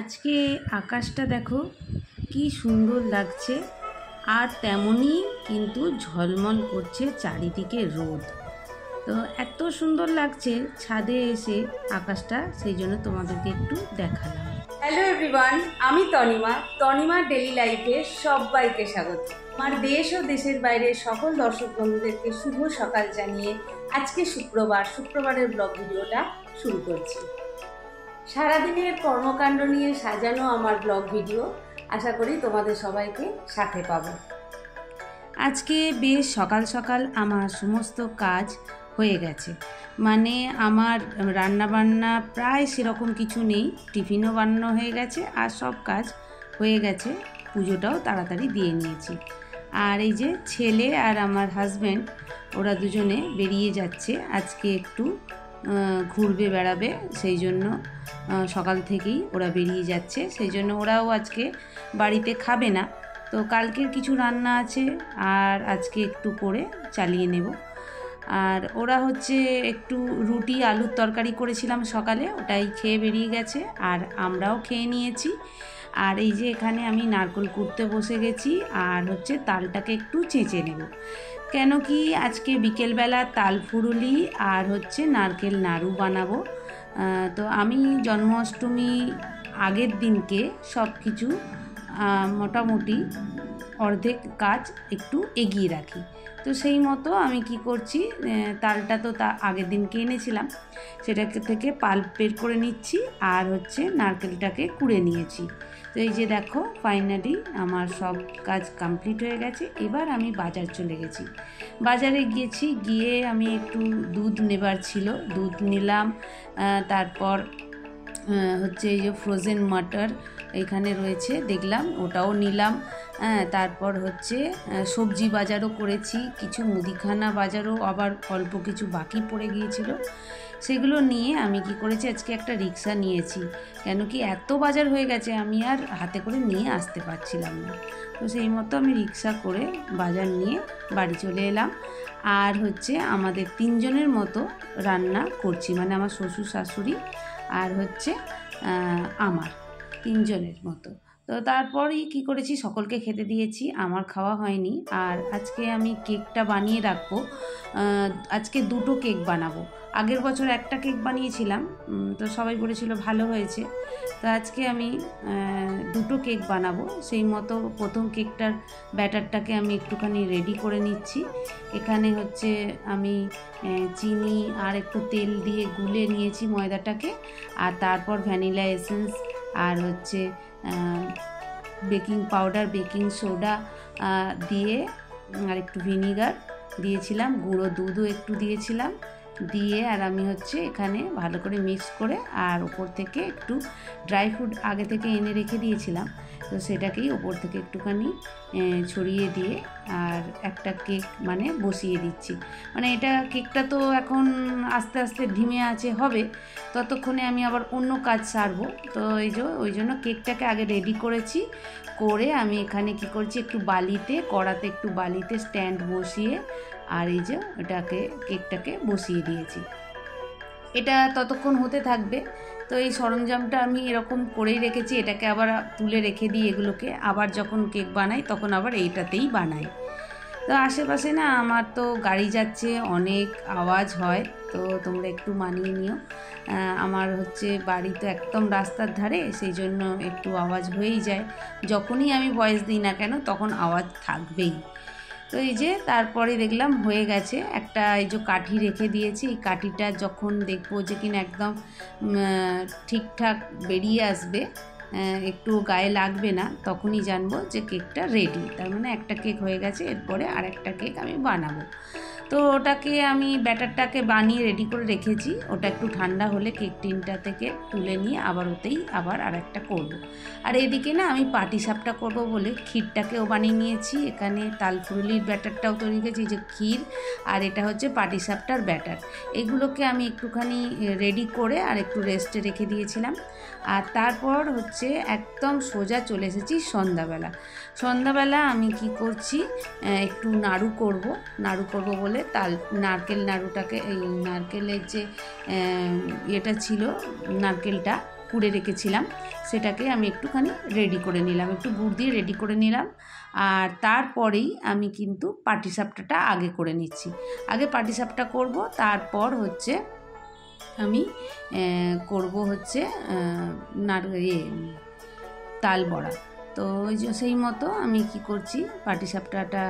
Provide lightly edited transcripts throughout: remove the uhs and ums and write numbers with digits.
আজকে আকাশটা দেখো কি সুন্দর লাগছে, আর তেমনই কিন্তু ঝলমল করছে চারিদিকে রোদ। তো এত সুন্দর লাগছে ছাদে এসে আকাশটা, সেই জন্য তোমাদেরকে একটু দেখালাম। হ্যালো এভরিওয়ান, আমি তনিমা ডেলি লাইফে সবাইকে স্বাগত। আমার দেশ ও দেশের বাইরে সকল দর্শক বন্ধুদেরকে শুভ সকাল জানিয়ে আজকে শুক্রবারের ব্লগ ভিডিওটা শুরু করছি। সারাদিনের কর্মকাণ্ড নিয়ে সাজানো আমার ব্লগ ভিডিও, আশা করি তোমাদের সবাইকে সাথে পাবো। আজকে বেশ সকাল সকাল আমার সমস্ত কাজ হয়ে গেছে, মানে আমার রান্নাবান্না প্রায় সেরকম কিছু নেই, টিফিনও বানানো হয়ে গেছে আর সব কাজ হয়ে গেছে, পুজোটাও তাড়াতাড়ি দিয়ে নিয়েছি। আর এই যে ছেলে আর আমার হাজব্যান্ড, ওরা দুজনে বেরিয়ে যাচ্ছে আজকে একটু ঘুরবে বেড়াবে, সেই জন্য সকাল থেকেই ওরা বেরিয়ে যাচ্ছে, সেই জন্য ওরাও আজকে বাড়িতে খাবে না। তো কালকের কিছু রান্না আছে আর আজকে একটু করে চালিয়ে নেব। আর ওরা হচ্ছে একটু রুটি আলুর তরকারি করেছিলাম সকালে, ওটাই খেয়ে বেরিয়ে গেছে আর আমরাও খেয়ে নিয়েছি। আর এই যে এখানে আমি নারকেল কুড়তে বসে গেছি, আর হচ্ছে তালটাকে একটু চেঁচে নেব, কেন কি আজকে বিকেলবেলা তাল ফুরুলি আর হচ্ছে নারকেল নাড়ু বানাবো। তো আমি জন্মাষ্টমী আগের দিনকে সব কিছু মোটামুটি অর্ধেক কাজ একটু এগিয়ে রাখি। তো সেই মতো আমি কি করছি, তালটা তো আগের দিনকে এনেছিলাম, সেটাকে থেকে পাল্প বের করে নিচ্ছি আর হচ্ছে নারকেলটাকে কুড়ে নিয়েছি। তো এই যে দেখো ফাইনালি আমার সব কাজ কমপ্লিট হয়ে গেছে। এবার আমি বাজার চলে গেছি, বাজারে গিয়ে আমি একটু দুধ নেবার ছিল, দুধ নিলাম। তারপর হচ্ছে এই যে ফ্রোজেন মাটার এখানে রয়েছে দেখলাম, ওটাও নিলাম। তারপর হচ্ছে সবজি বাজারও করেছি, কিছু মুদিখানা বাজারও আবার অল্প কিছু বাকি পড়ে গিয়েছিল, সেগুলো নিয়ে আমি কি করেছি, আজকে একটা রিক্সা নিয়েছি, কেন কি এত বাজার হয়ে গেছে আমি আর হাতে করে নিয়ে আসতে পারছিলাম না। তো সেই মতো আমি রিক্সা করে বাজার নিয়ে বাড়ি চলে এলাম। আর হচ্ছে আমাদের 3 জনের মতো রান্না করছি, মানে আমার শ্বশুর শাশুড়ি আর হচ্ছে আমার 3 জনের মতো। তো তারপরই কি করেছি, সকলকে খেতে দিয়েছি, আমার খাওয়া হয়নি। আর আজকে আমি কেকটা বানিয়ে রাখবো, আজকে 2টো কেক বানাবো। আগের বছর একটা কেক বানিয়েছিলাম, তো সবাই বলেছিল ভালো হয়েছে। তো আজকে আমি 2টো কেক বানাবো, সেই মতো প্রথম কেকটার ব্যাটারটাকে আমি একটুখানি রেডি করে নিচ্ছি। এখানে হচ্ছে আমি চিনি আর একটু তেল দিয়ে গুলে নিয়েছি ময়দাটাকে, আর তারপর ভ্যানিলা এসেন্স আর হচ্ছে বেকিং পাউডার, বেকিং সোডা দিয়ে আর একটু ভিনিগার দিয়েছিলাম, গুঁড়ো দুধও একটু দিয়েছিলাম, দিয়ে আর আমি হচ্ছে এখানে ভালো করে মিক্স করে আর ওপর থেকে একটু ড্রাই ফ্রুট আগে থেকে এনে রেখে দিয়েছিলাম, তো সেটাকেই ওপর থেকে একটুখানি ছড়িয়ে দিয়ে আর একটা কেক মানে বসিয়ে দিচ্ছি। মানে এটা কেকটা তো এখন আস্তে আস্তে ধিমে আছে হবে, ততক্ষণে আমি আবার অন্য কাজ সারবো। তো ওই জন্য কেকটাকে আগে রেডি করেছি, করে আমি এখানে কি করছি, একটু কড়াতে একটু বালিতে স্ট্যান্ড বসিয়ে আর এই যে কেকটাকে বসিয়ে দিয়েছি। এটা ততক্ষণ হতে থাকবে। তো এই সরঞ্জামটা আমি এরকম করেই রেখেছি, এটাকে আবার তুলে রেখে দিই, এগুলোকে আবার যখন কেক বানাই তখন আবার এইটাতেই বানাই। তো আশেপাশে না আমার তো গাড়ি যাচ্ছে, অনেক আওয়াজ হয়, তো তোমরা একটু মানিয়ে নিও। আমার হচ্ছে বাড়ি তো একদম রাস্তার ধারে, সেই জন্য একটু আওয়াজ হয়েই যায়, যখনই আমি ভয়েস দিই না কেন তখন আওয়াজ থাকবেই। তো এই যে তারপরে দেখলাম হয়ে গেছে, একটা এই যে কাঠি রেখে দিয়েছি, এই কাঠিটা যখন দেখবো যে কিনা একদম ঠিকঠাক বেরিয়ে আসবে, একটু গায়ে লাগবে না, তখনই জানবো যে কেকটা রেডি, তার মানে একটা কেক হয়ে গেছে, এরপরে আরেকটা কেক আমি বানাবো। তো ওটাকে আমি ব্যাটারটাকে বানিয়ে রেডি করে রেখেছি, ওটা একটু ঠান্ডা হলে কেক টিনটা থেকে তুলে নিয়ে আবার ওতেই আবার আরেকটা করব। আর এদিকে না আমি পাটিসাপটা করব বলে ক্ষীরটাকেও বানিয়ে নিয়েছি, এখানে তালফুরুলির ব্যাটারটাও তৈরি করেছি, যে ক্ষীর আর এটা হচ্ছে পাটিসাপটার ব্যাটার, এগুলোকে আমি একটুখানি রেডি করে আর একটু রেস্টে রেখে দিয়েছিলাম। আর তারপর হচ্ছে একদম সোজা চলে এসেছি সন্ধ্যাবেলা আমি কি করছি, একটু নাড়ু করব বলে নারকেল নাড়ুটাকে, এই নারকেলের যে এটা ছিল নারকেলটা কুড়ে রেখেছিলাম, সেটাকে আমি একটুখানি রেডি করে নিলাম, একটু গুড় দিয়ে রেডি করে নিলাম। আর তারপরেই আমি কিন্তু পাটিসাপটাটা আগে করে নিচ্ছি। আগে পাটিসাপটা করব, তারপর হচ্ছে আমি করব হচ্ছে তাল বড়া। তো ওই যে সেই মতো আমি কি করছি, পাটিসাপটাটা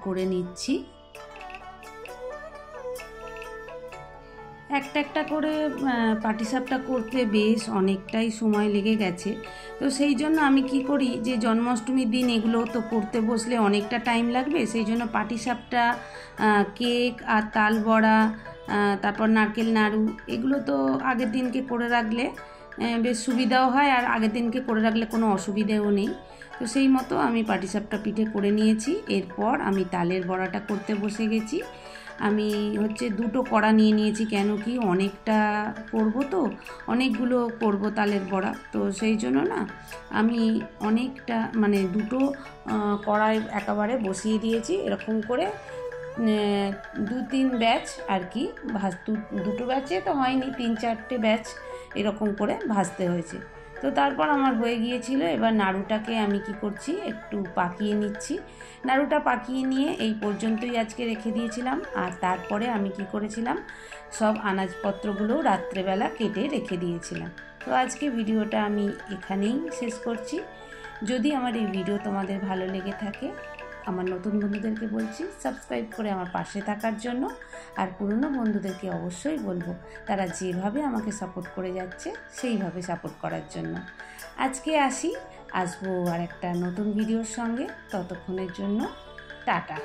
করে নিচ্ছি। একটা একটা করে পাটিসাপটা করতে বেশ অনেকটাই সময় লেগে গেছে। তো সেই জন্য আমি কি করি, যে জন্মাষ্টমীর দিন এগুলো তো করতে বসলে অনেকটা টাইম লাগবে, সেই জন্য পাটিসাপটা, কেক আর তাল বড়া, তারপর নারকেল নাড়ু, এগুলো তো আগের দিনকে করে রাখলে বেশ সুবিধাও হয়, আর আগের দিনকে করে রাখলে কোনো অসুবিধেও নেই। তো সেই মতো আমি পাটিসাপটা পিঠে করে নিয়েছি। এরপর আমি তালের বড়াটা করতে বসে গেছি। আমি হচ্ছে 2টো কড়া নিয়ে নিয়েছি, কেন কি অনেকটা করব, তো অনেকগুলো করব তালের বড়া, তো সেই জন্য না আমি অনেকটা মানে 2টো কড়াই একেবারে বসিয়ে দিয়েছি। এরকম করে 2-3 ব্যাচ আর কি 2টো ব্যাচে তো হয়নি, 3-4টে ব্যাচ এরকম করে ভাজতে হয়েছে। তো তারপর আমার হয়ে গিয়েছিল। এবার নাড়ুটাকে আমি কি করছি, একটু পাকিয়ে নিচ্ছি। নাড়ুটা পাকিয়ে নিয়ে এই পর্যন্তই আজকে রেখে দিয়েছিলাম। আর তারপরে আমি কি করেছিলাম, সব আনাজপত্রগুলো রাত্রেবেলা কেটে রেখে দিয়েছিলাম। তো আজকে ভিডিওটা আমি এখানেই শেষ করছি। যদি আমার এই ভিডিও তোমাদের ভালো লেগে থাকে, আমার নতুন বন্ধুদেরকে বলছি সাবস্ক্রাইব করে আমার পাশে থাকার জন্য। আর পুরনো বন্ধুদেরকে অবশ্যই বলবো তারা যেভাবে আমাকে সাপোর্ট করে যাচ্ছে সেইভাবে সাপোর্ট করার জন্য। আজকে আসবো আর একটা নতুন ভিডিওর সঙ্গে। ততক্ষণের জন্য টাটা।